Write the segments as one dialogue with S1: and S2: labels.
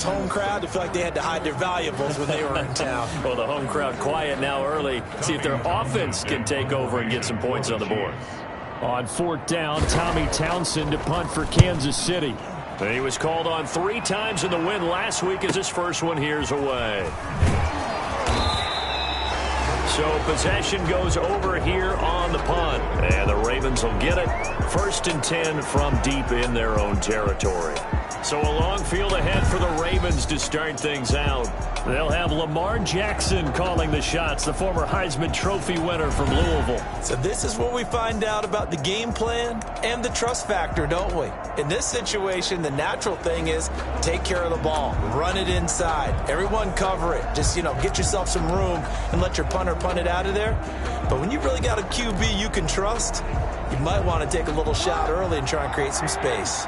S1: Home crowd, they feel like they had to hide their valuables when they were in town.
S2: Well, the home crowd quiet now early. See if their offense can take over and get some points on the board.
S3: On 4th down, Tommy Townsend to punt for Kansas City.
S2: He was called on 3 times in the win last week as his first one here's away. So possession goes over here on the punt. And the Ravens will get it. 1st and 10 from deep in their own territory. So a long field ahead for the Ravens to start things out. They'll have Lamar Jackson calling the shots, the former Heisman Trophy winner from Louisville.
S1: So this is where we find out about the game plan and the trust factor, don't we? In this situation, the natural thing is take care of the ball, run it inside, everyone cover it. Just, get yourself some room and let your punter punt it out of there. But when you really got a QB you can trust, you might want to take a little shot early and try and create some space.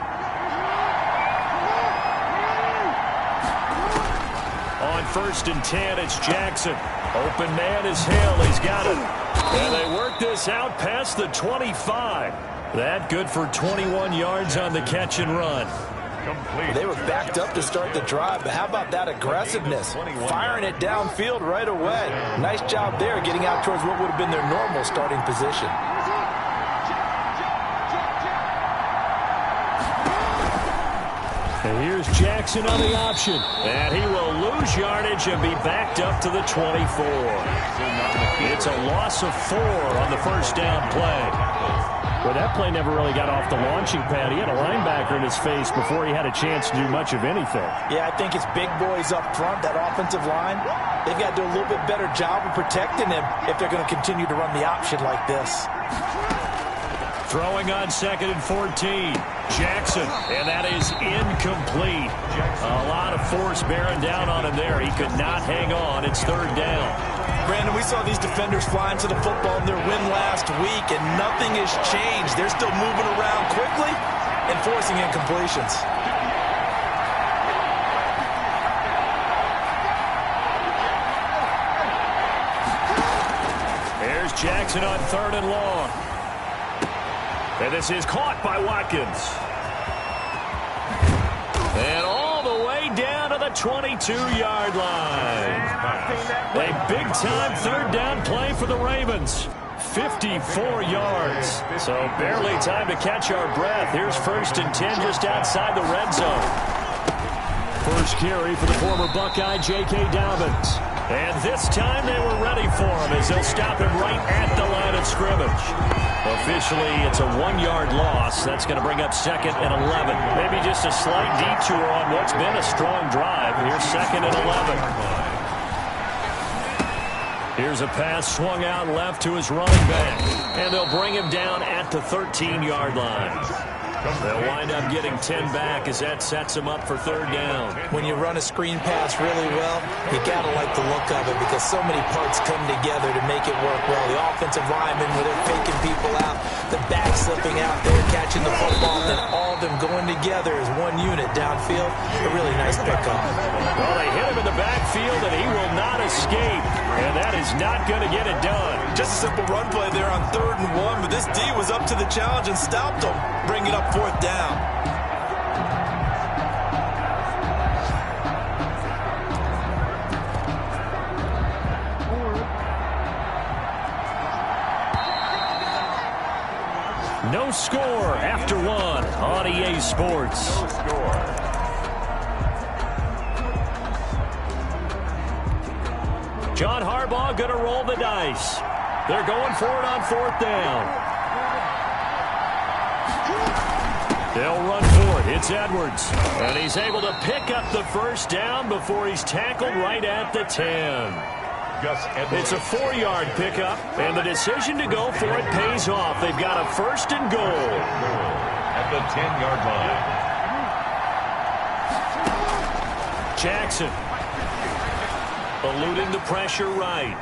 S2: On 1st and 10, it's Jackson. Open man is Hill. He's got it. And they work this out past the 25. That good for 21 yards on the catch and run.
S1: They were backed up to start the drive, but how about that aggressiveness? Firing it downfield right away. Nice job there getting out towards what would have been their normal starting position.
S3: And here's Jackson on the option.
S2: And he will lose yardage and be backed up to the 24. It's a loss of 4 on the 1st down play.
S3: Well, that play never really got off the launching pad. He had a linebacker in his face before he had a chance to do much of anything.
S1: Yeah, I think it's big boys up front, that offensive line. They've got to do a little bit better job of protecting him if they're going to continue to run the option like this.
S2: Throwing on 2nd and 14. Jackson, and that is incomplete. A lot of force bearing down on him there. He could not hang on. It's 3rd down.
S1: Brandon, we saw these defenders flying to the football in their win last week, and nothing has changed. They're still moving around quickly and forcing incompletions.
S2: There's Jackson on 3rd and long. And this is caught by Watkins. And all the way down to the 22-yard line. A big-time 3rd down play for the Ravens. 54 yards. So barely time to catch our breath. Here's 1st and 10 just outside the red zone.
S3: First carry for the former Buckeye, J.K. Dobbins.
S2: And this time they were ready for him as they'll stop him right at the line of scrimmage. Officially, it's a 1-yard loss. That's going to bring up 2nd and 11. Maybe just a slight detour on what's been a strong drive. Here's 2nd and 11. Here's a pass swung out left to his running back. And they'll bring him down at the 13-yard line. They'll wind up getting 10 back as that sets them up for 3rd down.
S1: When you run a screen pass really well, you got to like the look of it because so many parts come together to make it work well. The offensive linemen, where they're faking people out, the back slipping out there, catching the football, and then all of them going together as one unit downfield. A really nice pickup.
S2: Well, they hit him in the backfield, and he will not escape. And that is not going to get it done.
S1: Just a simple run play there on 3rd and 1, but this D was up to the challenge and stopped him. Bring it up 4th down.
S2: No score after 1 on EA Sports.
S4: No score.
S2: John Harbaugh going to roll the dice. They're going for it on 4th down. They'll run for it. It's Edwards. And he's able to pick up the 1st down before he's tackled right at the 10. It's a 4-yard pickup, and the decision to go for it pays off. They've got a 1st and goal.
S4: At the 10-yard line.
S2: Jackson. Eluding the pressure right.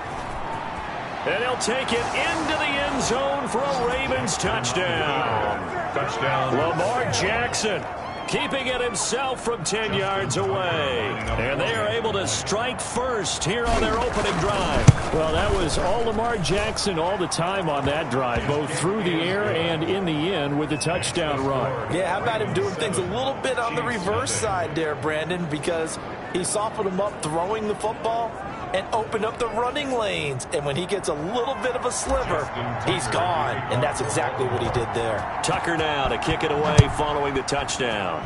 S2: And he'll take it into the end zone for a Ravens touchdown.
S4: Touchdown.
S2: Lamar Jackson keeping it himself from 10 yards away. And they are able able to strike first here on their opening drive.
S3: Well, that was all Lamar Jackson all the time on that drive, both through the air and in the end with the touchdown run.
S1: Yeah, how about him doing things a little bit on the reverse side there, Brandon, because he softened him up throwing the football and opened up the running lanes. And when he gets a little bit of a sliver, he's gone. And that's exactly what he did there.
S2: Tucker now to kick it away following the touchdown.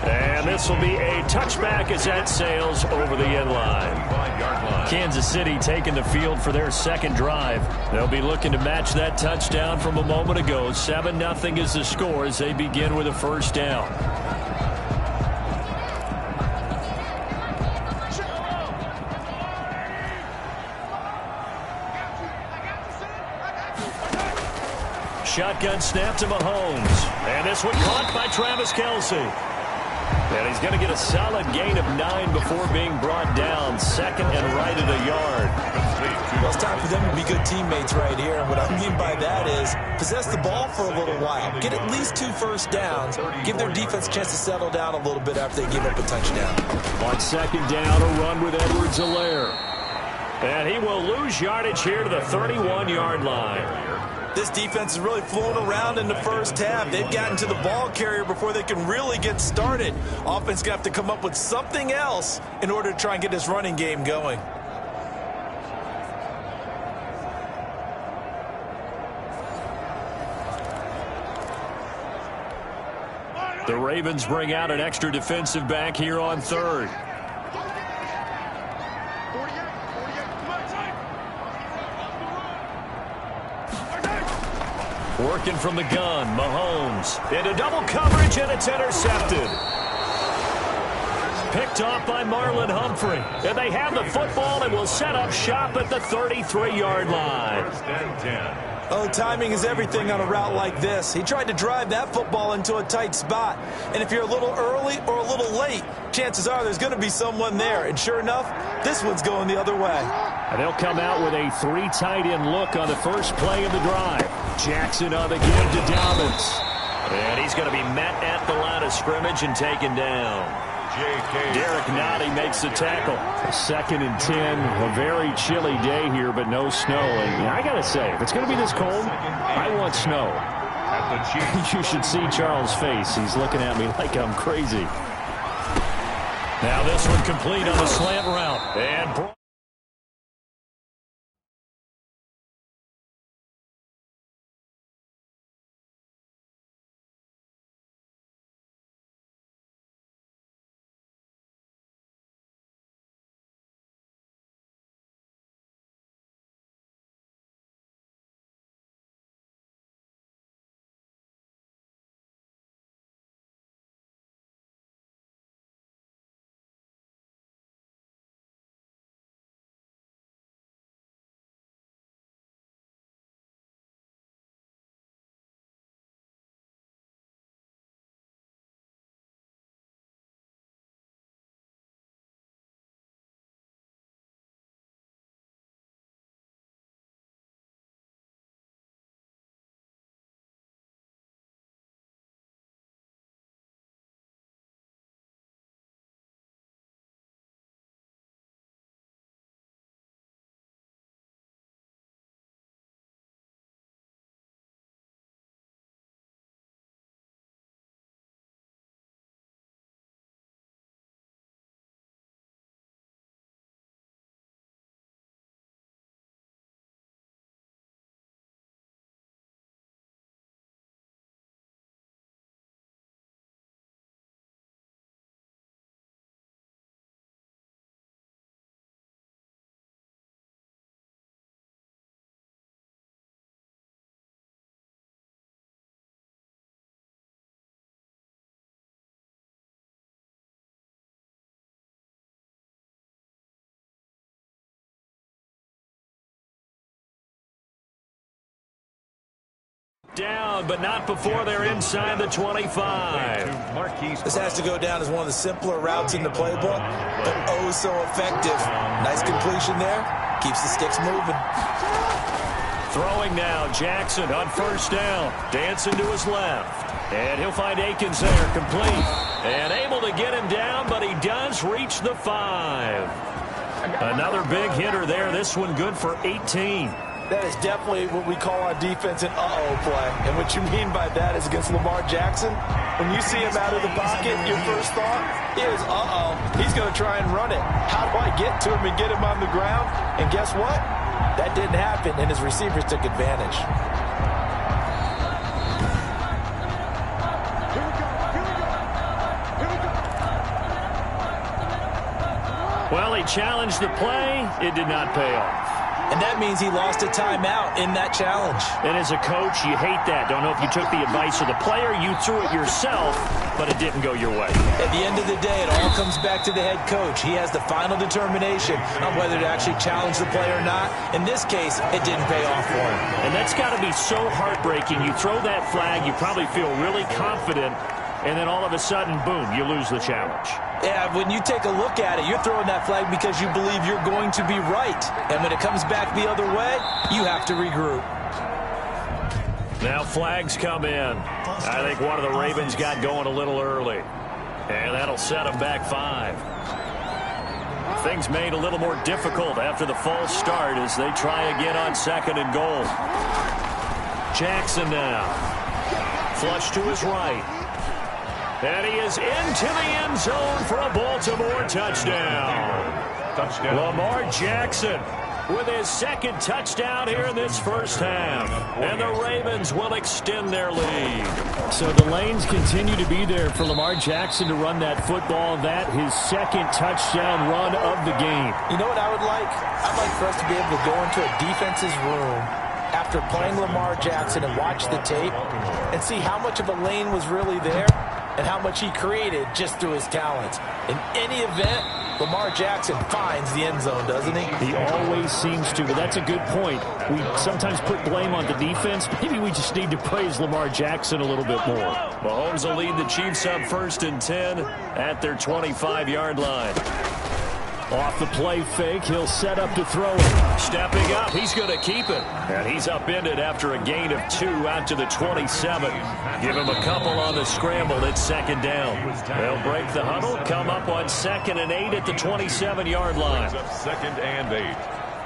S2: And this will be a touchback as that sails over the end line. Kansas City taking the field for their second drive. They'll be looking to match that touchdown from a moment ago. 7-0 is the score as they begin with a first down. Shotgun snap to Mahomes. And this one caught by Travis Kelce. And he's going to get a solid gain of 9 before being brought down. Second and right at a yard.
S1: Well, it's time for them to be good teammates right here. And what I mean by that is possess the ball for a little while. Get at least 2 first downs. Give their defense a chance to settle down a little bit after they give up a touchdown.
S3: On second down, a run with Edwards-Helaire.
S2: And he will lose yardage here to the 31-yard line.
S1: This defense is really flown around in the first half. They've gotten to the ball carrier before they can really get started. Offense going to have to come up with something else in order to try and get this running game going.
S2: The Ravens bring out an extra defensive back here on third. Working from the gun, Mahomes into double coverage, and it's intercepted. Picked off by Marlon Humphrey. And they have the football and will set up shop at the 33-yard line.
S4: First and 10.
S1: Oh, timing is everything on a route like this. He tried to drive that football into a tight spot. And if you're a little early or a little late, chances are there's going to be someone there. And sure enough, this one's going the other way.
S3: And they'll come out with a 3 tight end look on the first play of the drive. Jackson on the give to Dobbins.
S2: And he's going to be met at the line of scrimmage and taken down. Derek Nottie makes the tackle. 2nd and 10. A very chilly day here, but no snow. And I got to say, if it's going to be this cold, I want snow. You should see Charles' face. He's looking at me like I'm crazy. Now this one complete on the slant route. And down, but not before they're inside the 25.
S1: This has to go down as one of the simpler routes in the playbook, but oh so effective. Nice completion there. Keeps the sticks moving.
S2: Throwing now, Jackson on first down. Dancing to his left. And he'll find Akins there, complete. And able to get him down, but he does reach the 5. Another big hitter there. This one good for 18.
S1: That is definitely what we call our defense an uh-oh play. And what you mean by that is against Lamar Jackson, when you see him out of the pocket, your first thought is, uh-oh, he's going to try and run it. How do I get to him and get him on the ground? And guess what? That didn't happen, and his receivers took advantage.
S3: Well, he challenged the play. It did not pay off.
S1: And that means he lost a timeout in that challenge.
S3: And as a coach, you hate that. Don't know if you took the advice of the player. You threw it yourself, but it didn't go your way.
S1: At the end of the day, it all comes back to the head coach. He has the final determination on whether to actually challenge the play or not. In this case, it didn't pay off for him.
S3: And that's got to be so heartbreaking. You throw that flag, you probably feel really confident, and then all of a sudden, boom, you lose the challenge.
S1: Yeah, when you take a look at it, you're throwing that flag because you believe you're going to be right. And when it comes back the other way, you have to regroup.
S2: Now flags come in. I think one of the Ravens got going a little early. And that'll set them back 5. Things made a little more difficult after the false start as they try again on 2nd and goal. Jackson now. Flush to his right. And he is into the end zone for a Baltimore touchdown. Lamar Jackson with his 2nd touchdown here in this first half. And the Ravens will extend their lead.
S3: So the lanes continue to be there for Lamar Jackson to run that football. That his 2nd touchdown run of the game.
S1: You know what I would like? I'd like for us to be able to go into a defense's room after playing Lamar Jackson and watch the tape and see how much of a lane was really there and how much he created just through his talents. In any event, Lamar Jackson finds the end zone, doesn't he?
S3: He always seems to, but that's a good point. We sometimes put blame on the defense. Maybe we just need to praise Lamar Jackson a little bit more.
S2: Mahomes will lead the Chiefs up 1st and 10 at their 25-yard line.
S3: Off the play fake, he'll set up to throw it.
S2: Stepping up, he's going to keep it. And he's upended after a gain of 2 out to the 27. Give him a couple on the scramble. It's 2nd down. They'll break the huddle, come up on 2nd and 8 at the 27-yard line.
S4: 2nd and 8.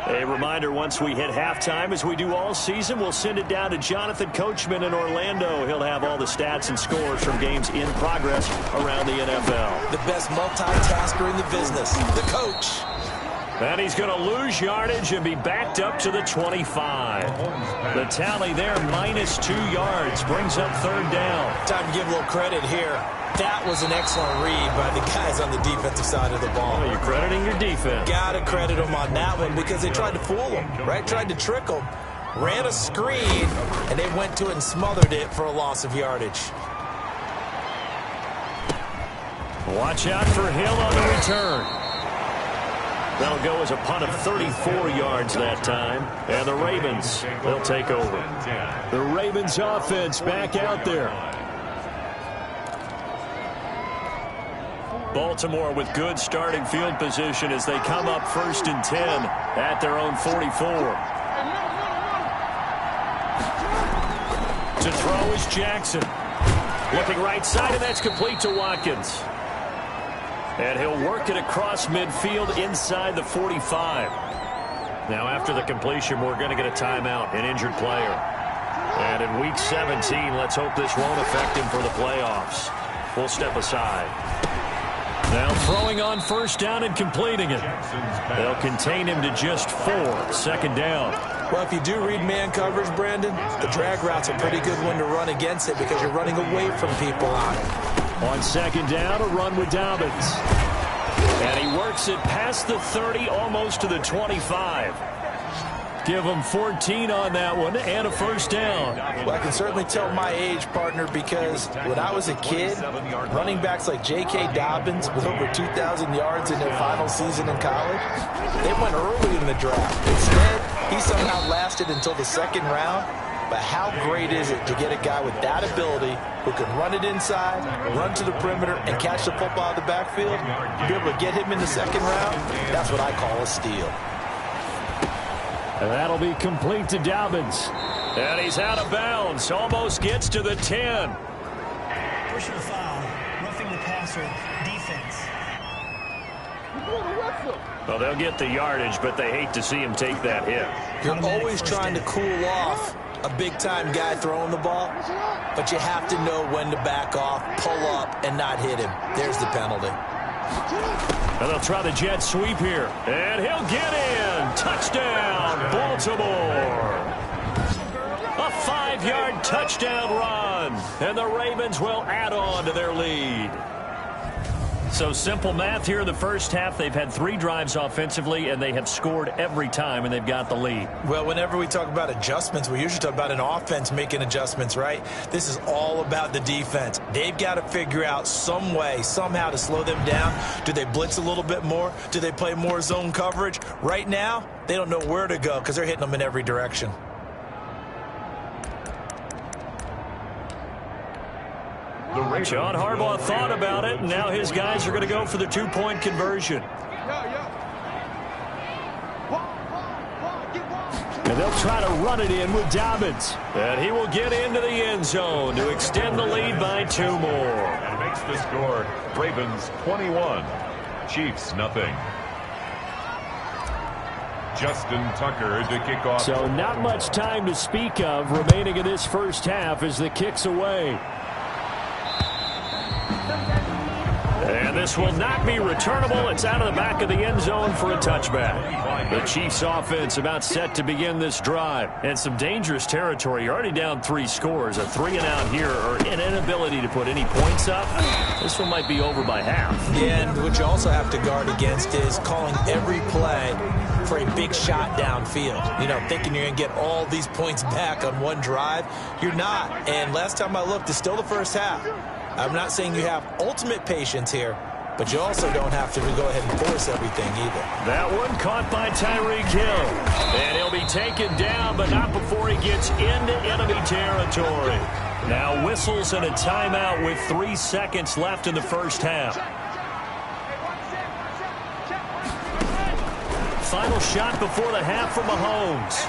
S2: A reminder, once we hit halftime, as we do all season, we'll send it down to Jonathan Coachman in Orlando. He'll have all the stats and scores from games in progress around the NFL.
S1: The best multitasker in the business, the coach.
S2: And he's going to lose yardage and be backed up to the 25. The tally there, -2 yards, brings up 3rd down.
S1: Time to give a little credit here. That was an excellent read by the guys on the defensive side of the ball.
S2: Well, you're crediting your defense.
S1: Got to credit them on that one because they tried to fool him, right? Tried to trick him. Ran a screen, and they went to it and smothered it for a loss of yardage.
S2: Watch out for Hill on the return. That'll go as a punt of 34 yards that time. And the Ravens, they'll take over.
S3: The Ravens offense back out there.
S2: Baltimore with good starting field position as they come up 1st and 10 at their own 44. To throw is Jackson. Looking right side, and that's complete to Watkins. And he'll work it across midfield inside the 45. Now after the completion, we're going to get a timeout, an injured player. And in Week 17, let's hope this won't affect him for the playoffs. We'll step aside. Now throwing on 1st down and completing it. They'll contain him to just 4, 2nd down.
S1: Well, if you do read man coverage, Brandon, the drag route's a pretty good one to run against it because you're running away from people on it.
S3: On 2nd down, a run with Dobbins.
S2: And he works it past the 30, almost to the 25.
S3: Give him 14 on that one and a 1st down.
S1: Well, I can certainly tell my age, partner, because when I was a kid, running backs like J.K. Dobbins with over 2,000 yards in their final season in college, they went early in the draft. Instead, he somehow lasted until the 2nd round. But how great is it to get a guy with that ability who can run it inside, run to the perimeter, and catch the football out of the backfield? Be able to get him in the 2nd round? That's what I call a steal.
S3: And that'll be complete to Dobbins.
S2: And he's out of bounds. Almost gets to the 10.
S5: Personal foul. Roughing the passer. Defense.
S2: Well, they'll get the yardage, but they hate to see him take that hit.
S1: You're always trying to cool off a big-time guy throwing the ball, but you have to know when to back off, pull up, and not hit him. There's the penalty.
S2: And they'll try the jet sweep here. And he'll get in. Touchdown, Baltimore. A 5-yard touchdown run. And the Ravens will add on to their lead. So simple math here in the first half. They've had 3 drives offensively, and they have scored every time, and they've got the lead.
S1: Well, whenever we talk about adjustments, we usually talk about an offense making adjustments, right? This is all about the defense. They've got to figure out some way, somehow to slow them down. Do they blitz a little bit more? Do they play more zone coverage? Right now, they don't know where to go because they're hitting them in every direction.
S2: John Harbaugh thought about it, and now his guys are going to go for the 2-point conversion.
S3: And they'll try to run it in with Dobbins.
S2: And he will get into the end zone to extend the lead by 2 more.
S4: And makes the score Ravens 21, Chiefs nothing. Justin Tucker to kick off.
S3: So not much time to speak of remaining in this first half as the kick's away.
S2: And this will not be returnable. It's out of the back of the end zone for a touchback. The Chiefs offense about set to begin this drive. And some dangerous territory. You're already down 3 scores. A 3-and-out here, or an inability to put any points up. This one might be over by half.
S1: Yeah, and what you also have to guard against is calling every play for a big shot downfield. You know, thinking you're going to get all these points back on one drive. You're not. And last time I looked, it's still the first half. I'm not saying you have ultimate patience here, but you also don't have to go ahead and force everything either.
S2: That one caught by Tyreek Hill. And he'll be taken down, but not before he gets into enemy territory. Now whistles and a timeout with 3 seconds left in the first half. Final shot before the half from Mahomes.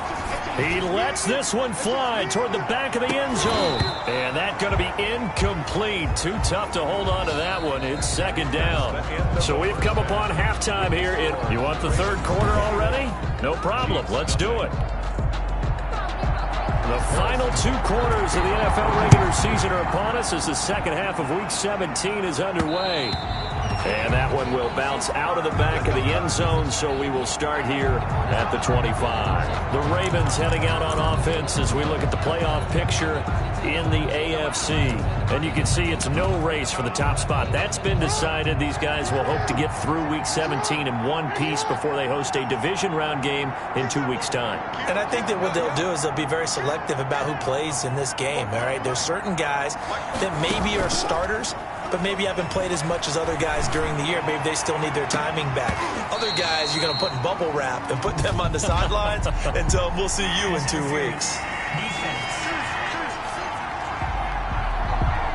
S2: He lets this one fly toward the back of the end zone. And that's going to be incomplete. Too tough to hold on to that one. It's 2nd down. So we've come upon halftime here. You want the 3rd quarter already? No problem. Let's do it. The final 2 quarters of the NFL regular season are upon us as the second half of Week 17 is underway. And that one will bounce out of the back of the end zone, so we will start here at the 25. The Ravens heading out on offense as we look at the playoff picture in the AFC. And you can see it's no race for the top spot. That's been decided. These guys will hope to get through Week 17 in one piece before they host a division round game in 2 weeks' time.
S1: And I think that what they'll do is they'll be very selective about who plays in this game, all right? There's certain guys that maybe are starters, but maybe haven't played as much as other guys during the year. Maybe they still need their timing back. Other guys you're going to put in bubble wrap and put them on the sidelines and tell them we'll see you in 2 weeks.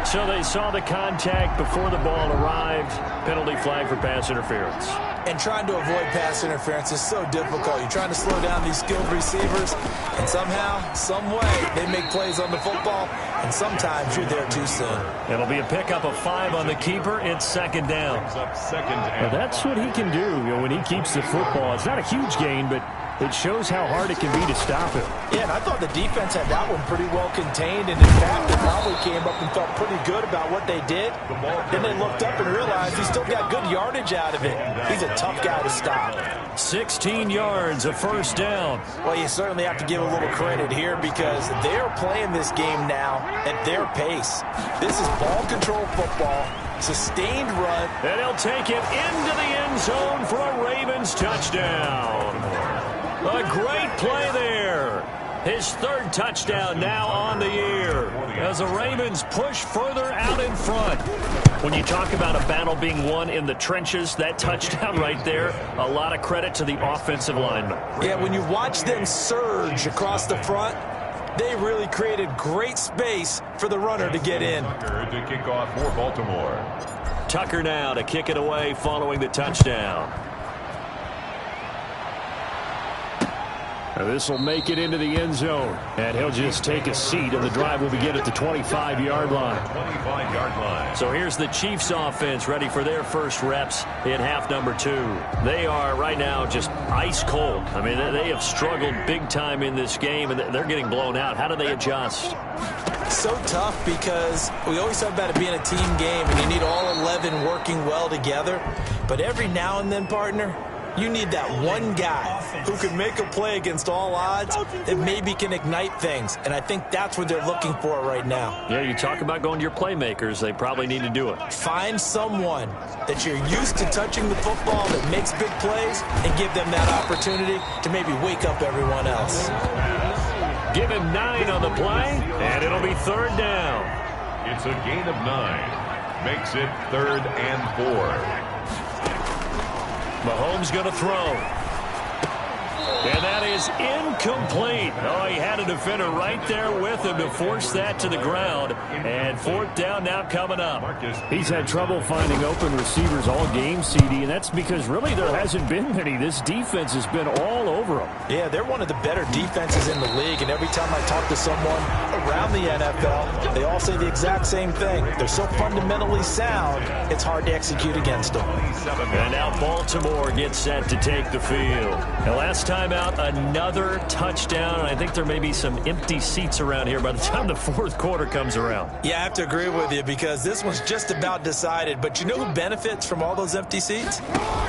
S3: So they saw the contact before the ball arrived. Penalty flag for pass interference.
S1: And trying to avoid pass interference is so difficult. You're trying to slow down these skilled receivers, and somehow, some way, they make plays on the football, and sometimes you're there too soon.
S2: It'll be a pickup of 5 on the keeper. It's 2nd down.
S3: Well, that's what he can do, when he keeps the football. It's not a huge gain, but it shows how hard it can be to stop him.
S1: Yeah, and I thought the defense had that one pretty well contained, and in fact, they probably came up and felt pretty good about what they did. Then they looked up and realized he still got good yardage out of it. He's a tough guy to stop.
S2: 16 yards, a 1st down.
S1: Well, you certainly have to give a little credit here because they're playing this game now at their pace. This is ball control football, sustained run.
S2: And he'll take it into the end zone for a Ravens touchdown. A great play there. His 3rd touchdown now on the year as the Ravens push further out in front. When you talk about a battle being won in the trenches, that touchdown right there, a lot of credit to the offensive linemen.
S1: Yeah, when you watch them surge across the front, they really created great space for the runner to get in.
S4: Tucker to kick off for Baltimore.
S2: Tucker now to kick it away following the touchdown.
S3: This will make it into the end zone, and he'll just take a seat, and the drive will begin at the 25-yard line.
S4: 25-yard line.
S2: So here's the Chiefs offense ready for their first reps in half number 2. They are right now just ice cold. I mean, they have struggled big time in this game, and they're getting blown out. How do they adjust?
S1: So tough because we always talk about it being a team game, and you need all 11 working well together. But every now and then, partner, you need that one guy who can make a play against all odds that maybe can ignite things. And I think that's what they're looking for right now.
S2: Yeah, you talk about going to your playmakers. They probably need to do it.
S1: Find someone that you're used to touching the football that makes big plays and give them that opportunity to maybe wake up everyone else.
S2: Give him 9 on the play, and it'll be 3rd down.
S4: It's a gain of 9. Makes it 3rd and 4.
S2: Mahomes going to throw. And that is incomplete. Oh, he had a defender right there with him to force that to the ground. And 4th down now coming up.
S3: He's had trouble finding open receivers all game, CD, and that's because really there hasn't been many. This defense has been all over them.
S1: Yeah, they're one of the better defenses in the league, and every time I talk to someone around the NFL, they all say the exact same thing. They're so fundamentally sound, it's hard to execute against them.
S2: And now Baltimore gets set to take the field. The last time out, another touchdown, and I think there may be some empty seats around here by the time the 4th quarter comes around.
S1: Yeah, I have to agree with you because this one's just about decided. But you know who benefits from all those empty seats?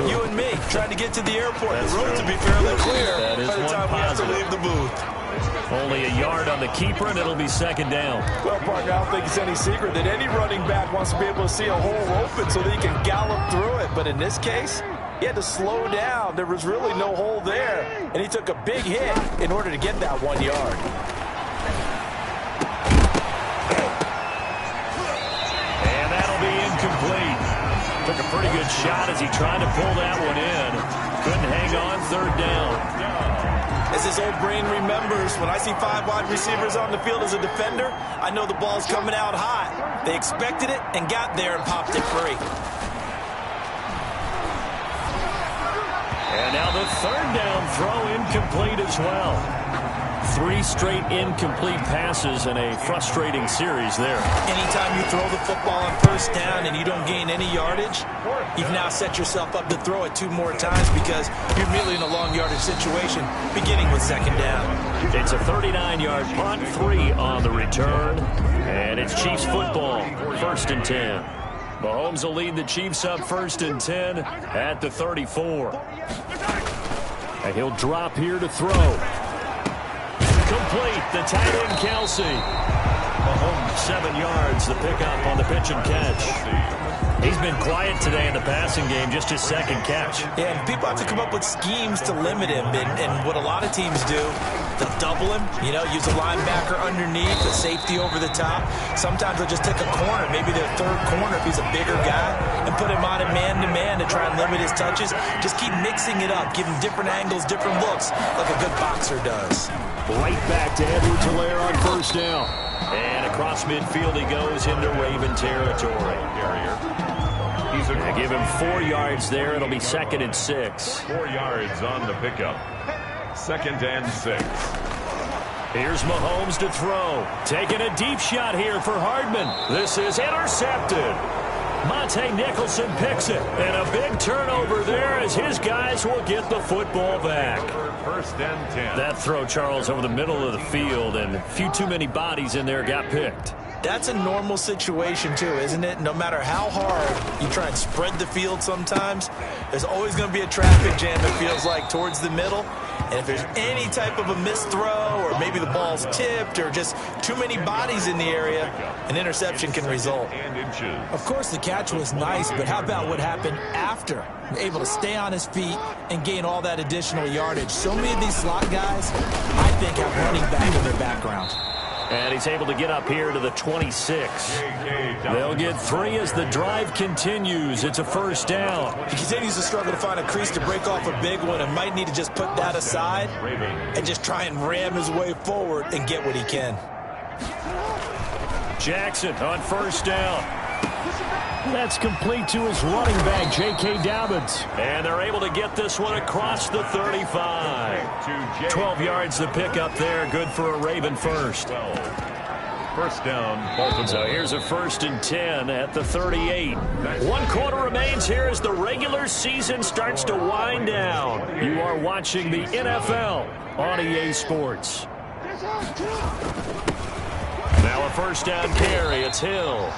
S1: You and me, trying to get to the airport.
S2: That's
S1: the roads
S2: true.
S1: will be fairly clear
S2: That is
S1: by the
S2: one
S1: time we have to
S2: positive.
S1: leave the booth.
S2: Only a yard on the keeper, and it'll be 2nd down.
S1: Well, partner, I don't think it's any secret that any running back wants to be able to see a hole open so that he can gallop through it. But in this case, he had to slow down. There was really no hole there, and he took a big hit in order to get that 1 yard.
S2: And that'll be incomplete. Took a pretty good shot as he tried to pull that one in. Couldn't hang on, 3rd down.
S1: As his old brain remembers, when I see 5 wide receivers on the field as a defender, I know the ball's coming out hot. They expected it and got there and popped it free.
S2: And now the 3rd down throw incomplete as well. 3 straight incomplete passes and a frustrating series there.
S1: Anytime you throw the football on 1st down and you don't gain any yardage, you've now set yourself up to throw it 2 more times because you're immediately in a long yardage situation, beginning with 2nd down.
S2: It's a 39-yard punt, 3 on the return, and it's Chiefs football, 1st and 10. Mahomes will lead the Chiefs up 1st and 10 at the 34.
S3: And he'll drop here to throw.
S2: Complete, the tight end, Kelsey. Mahomes, 7 yards, the pickup on the pitch and catch. He's been quiet today in the passing game, just his 2nd catch.
S1: Yeah, and people have to come up with schemes to limit him, and what a lot of teams do, they'll double him, use a linebacker underneath, a safety over the top. Sometimes they'll just take a corner, maybe their 3rd corner if he's a bigger guy, and put him on a man-to-man to try and limit his touches. Just keep mixing it up, give him different angles, different looks, like a good boxer does.
S3: Right back to Edwards-Helaire on 1st down.
S2: And across midfield he goes into Raven territory. They give him 4 yards there. It'll be 2nd and 6.
S4: 4 yards on the pickup. 2nd and 6.
S2: Here's Mahomes to throw. Taking a deep shot here for Hardman. This is intercepted. Monte Nicholson picks it. And a big turnover there as his guys will get the football back.
S4: 1st and 10.
S2: That throw, Charles, over the middle of the field, and a few too many bodies in there got picked.
S1: That's a normal situation, too, isn't it? No matter how hard you try and spread the field sometimes, there's always going to be a traffic jam, it feels like, towards the middle. And if there's any type of a missed throw or maybe the ball's tipped or just too many bodies in the area, an interception can result. Of course, the catch was nice, but how about what happened after? Able to stay on his feet and gain all that additional yardage. So many of these slot guys, I think, have running back in their background.
S2: And he's able to get up here to the 26. They'll get 3 as the drive continues. It's a 1st down.
S1: He continues to struggle to find a crease to break off a big one and might need to just put that aside and just try and ram his way forward and get what he can.
S2: Jackson on 1st down.
S3: That's complete to his running back, J.K. Dobbins.
S2: And they're able to get this one across the 35. 12 yards to pick up there. Good for a Raven first.
S4: First down, Baltimore.
S2: So here's a 1st and 10 at the 38. 1 quarter remains here as the regular season starts to wind down. You are watching the NFL on EA Sports. Now a 1st down carry. It's Hill.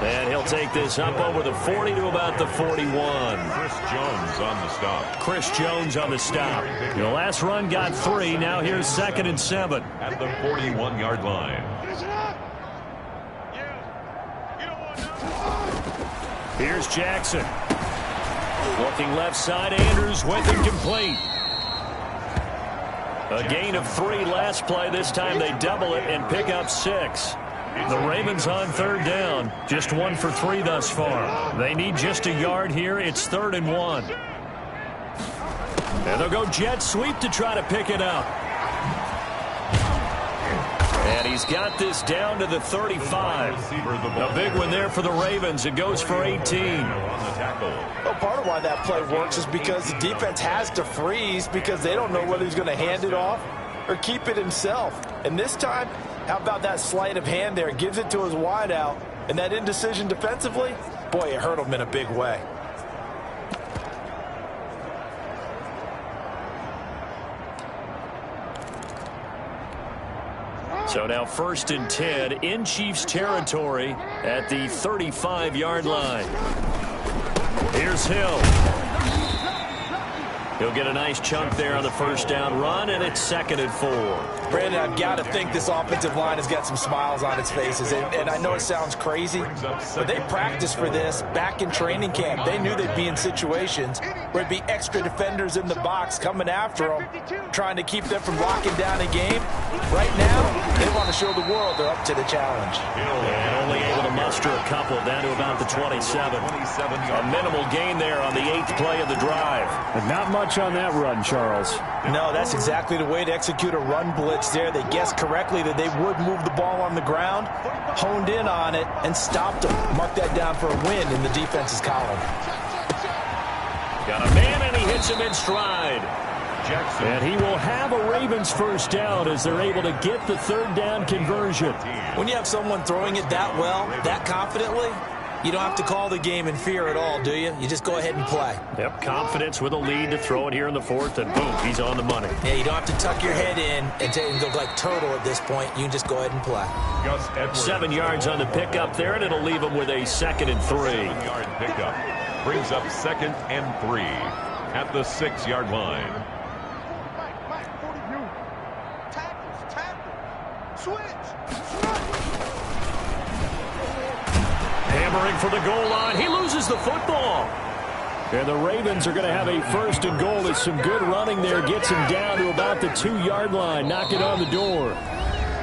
S2: And he'll take this up over the 40 to about the 41.
S4: Chris Jones on the stop.
S2: Chris Jones on the stop. The last run got 3. Now here's 2nd and 7.
S4: At the 41-yard line.
S2: Here's Jackson. Looking left side. Andrews with him complete. A gain of 3 last play. This time they double it and pick up 6. The Ravens on 3rd down. Just 1 for 3 thus far. They need just a yard here. It's 3rd and 1. And they'll go jet sweep to try to pick it up. And he's got this down to the 35. A big one there for the Ravens. It goes for 18.
S1: Well, part of why that play works is because the defense has to freeze because they don't know whether he's going to hand it off or keep it himself. And this time, how about that sleight of hand there? Gives it to his wideout. And that indecision defensively, boy, it hurt him in a big way.
S2: So now 1st and 10 in Chiefs territory at the 35-yard line. Here's Hill. He'll get a nice chunk there on the 1st down run, and it's 2nd and 4.
S1: Brandon, I've got to think this offensive line has got some smiles on its faces. And I know it sounds crazy, but they practiced for this back in training camp. They knew they'd be in situations where it'd be extra defenders in the box coming after them, trying to keep them from locking down a game. Right now, they want to show the world they're up to the challenge.
S2: And only able to muster a couple down to about the 27. A minimal gain there on the 8th play of the drive.
S3: But not much on that run, Charles.
S1: No, that's exactly the way to execute a run blitz there. They guessed correctly that they would move the ball on the ground, honed in on it, and stopped them. Mark that down for a win in the defense's column.
S2: Got a man, and he hits him in stride.
S4: Jackson.
S3: And he will have a Ravens 1st down as they're able to get the 3rd down conversion.
S1: When you have someone throwing it that well, that confidently, you don't have to call the game in fear at all, do you? You just go ahead and play.
S2: Yep, confidence with a lead to throw it here in the 4th, and boom, he's on the money.
S1: Yeah, you don't have to tuck your head in and go like turtle at this point. You can just go ahead and play.
S2: 7 yards on the pickup there, and it'll leave him with a 2nd and 3.
S4: 7-yard pickup brings up 2nd and 3 at the 6-yard line.
S2: Hammering for the goal line. He loses the football.
S3: And the Ravens are going to have a 1st and goal. As some good running there gets him down to about the 2-yard line. Knock it on the door.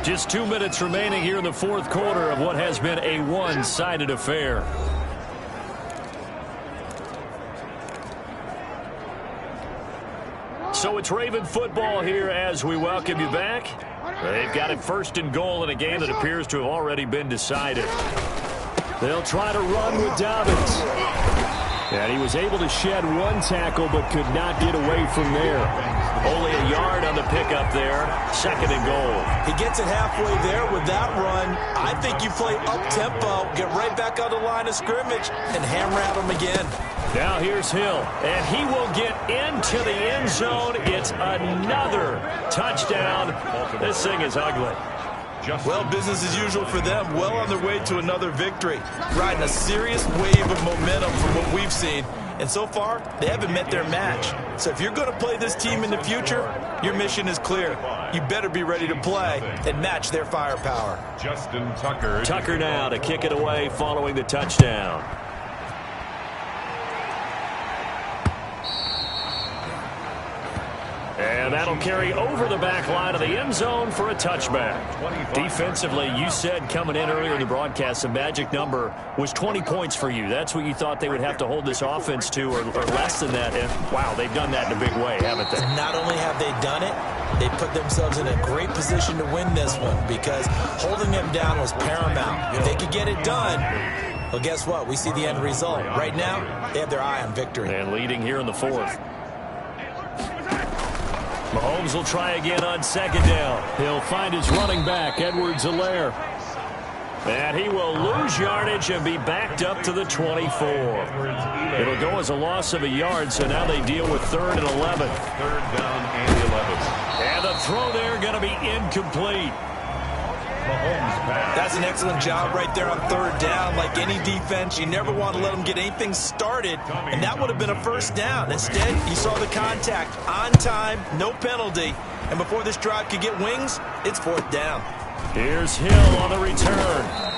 S2: Just 2 minutes remaining here in the 4th quarter of what has been a one-sided affair. So it's Raven football here as we welcome you back. They've got it 1st and goal in a game that appears to have already been decided.
S3: They'll try to run with Dobbins. And he was able to shed 1 tackle but could not get away from there.
S2: Only a yard on the pickup there. 2nd and goal.
S1: He gets it halfway there with that run. I think you play up-tempo, get right back on the line of scrimmage, and hammer at him again.
S2: Now here's Hill, and he will get into the end zone. It's another touchdown. This thing is ugly.
S1: Well, business as usual for them. Well on their way to another victory. Riding a serious wave of momentum from what we've seen. And so far, they haven't met their match. So if you're going to play this team in the future, your mission is clear. You better be ready to play and match their firepower.
S4: Justin Tucker.
S2: Tucker now to kick it away following the touchdown. And that'll carry over the back line of the end zone for a touchback. Defensively, you said coming in earlier in the broadcast, the magic number was 20 points for you. That's what you thought they would have to hold this offense to, or less than that. And, wow, they've done that in a big way, haven't they?
S1: Not only have they done it, they put themselves in a great position to win this one because holding them down was paramount. If they could get it done, Well, guess what? We see the end result. Right now, they have their eye on victory.
S2: And leading here in the fourth. Mahomes will try again on second down.
S3: He'll find his running back, Edwards-Helaire.
S2: And he will lose yardage and be backed up to the 24. It'll go as a loss of a yard, so now they deal with 3rd and 11.
S4: 3rd down and 11.
S2: And the throw there going to be incomplete.
S1: That's an excellent job right there on 3rd down. Like any defense, you never want to let them get anything started, and that would have been a 1st down. Instead, you saw the contact on time, no penalty, and before this drive could get wings, it's 4th down.
S2: Here's Hill on the return.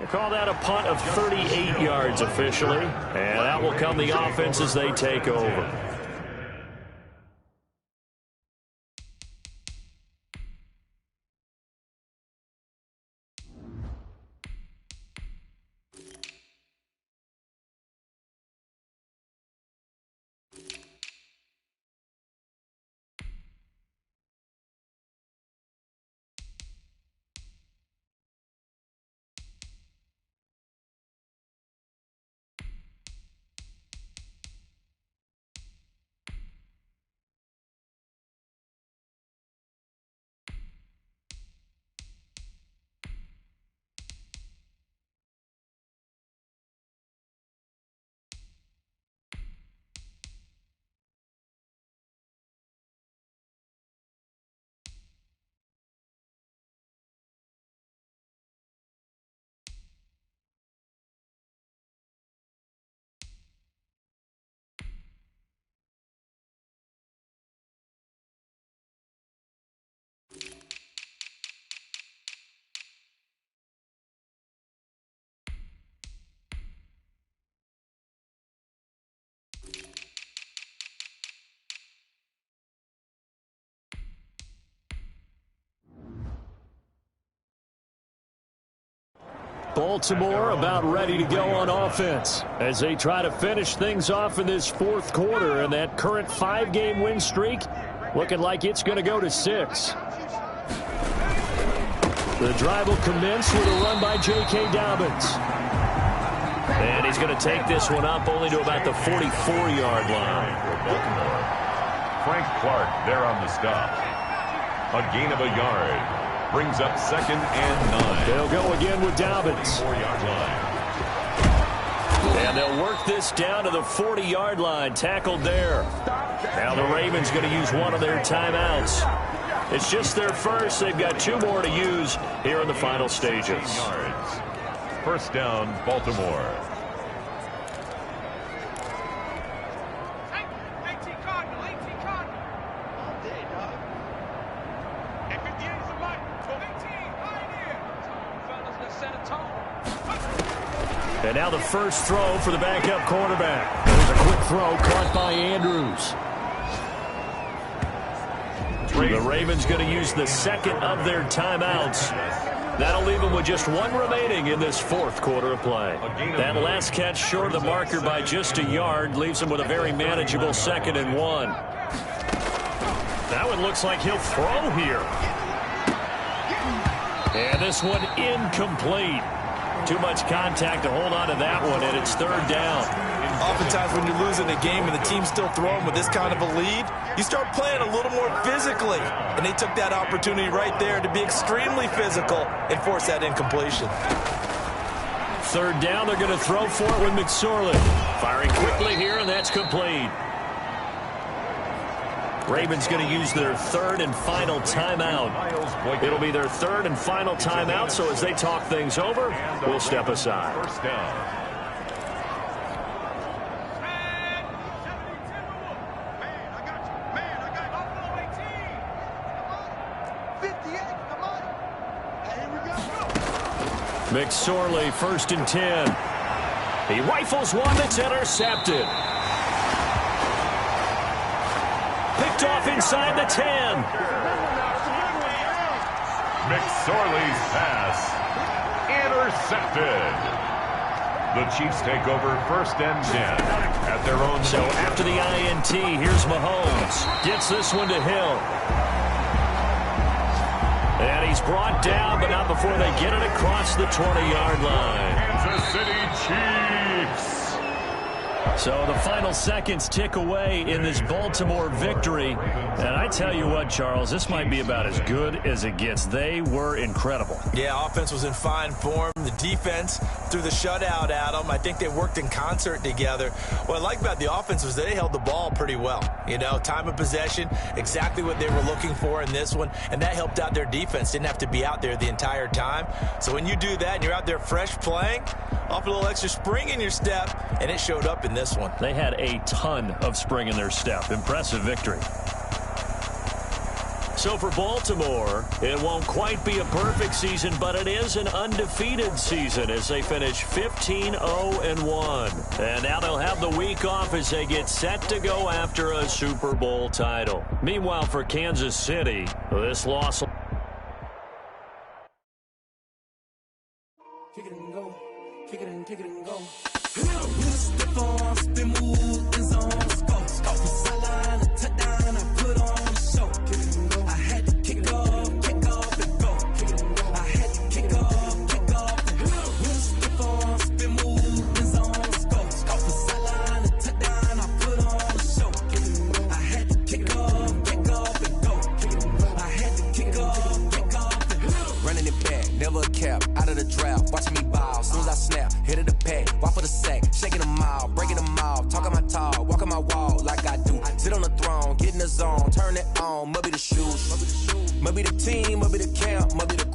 S2: Call that a punt of 38 yards officially, and that will come the offense as they take over. Baltimore about ready to go on offense as they try to finish things off in this fourth quarter, and that current 5-game win streak looking like it's going to go to 6. The drive will commence with a run by J.K. Dobbins. And he's going to take this one up only to about the 44-yard line.
S4: Baltimore. Frank Clark there on the stop. A gain of a yard. Brings up 2nd and 9.
S2: They'll go again with Dobbins.
S4: 4-yard line.
S2: And they'll work this down to the 40-yard line. Tackled there. Now the Ravens going to use one of their timeouts. It's just their first. They've got 2 more to use here in the final stages.
S4: Yards. First down, Baltimore.
S2: And now the first throw for the backup quarterback. There's a quick throw caught by Andrews. The Ravens going to use the second of their timeouts. That'll leave them with just 1 remaining in this fourth quarter of play. That last catch short of the marker by just a yard leaves them with a very manageable 2nd and 1. That one looks like he'll throw here. And this one incomplete. Too much contact to hold on to that one, and it's 3rd down.
S1: Oftentimes when you're losing a game and the team's still throwing with this kind of a lead, you start playing a little more physically. And they took that opportunity right there to be extremely physical and force that incompletion.
S2: 3rd down, they're going to throw for it with McSorley. Firing quickly here, and that's complete. Ravens going to use their 3rd and final timeout. It'll be their 3rd and final timeout, so as they talk things over, we'll step aside.
S4: First down.
S2: McSorley, 1st and 10. He rifles one that's intercepted. Picked off inside the 10.
S4: McSorley's pass intercepted. The Chiefs take over 1st and 10 at their own.
S2: So after the INT, here's Mahomes. Gets this one to Hill. And he's brought down, but not before they get it across the 20-yard line.
S4: Kansas City Chiefs.
S2: So the final seconds tick away in this Baltimore victory. And I tell you what, Charles, this might be about as good as it gets. They were incredible.
S1: Yeah, offense was in fine form. The defense threw the shutout at them. I think they worked in concert together. What I like about the offense was they held the ball pretty well. You know, time of possession, exactly what they were looking for in this one. And that helped out their defense. Didn't have to be out there the entire time. So when you do that and you're out there fresh playing, off a little extra spring in your step, and it showed up in this one.
S2: They had a ton of spring in their step. Impressive victory. So for Baltimore, it won't quite be a perfect season, but it is an undefeated season as they finish 15-0-1. And now they'll have the week off as they get set to go after a Super Bowl title. Meanwhile, for Kansas City, this loss...
S6: Kick it and go. Kick it and go. I had to kick off and go. I had to kick off and stiff on, spin move, and zones go. Off the sideline and touchdown, I put on a show. I had to kick off and go. I had to kick off and go. Running it back, never a cap, out of the draft, watching me ball. Soon as I snap, hit of the pack, walk for the sack, shaking them all, breaking them all, talking my talk, walking my wall like I do. Sit on the throne, get in the zone, turn it on, maybe the shoes, maybe the team, maybe the camp, maybe the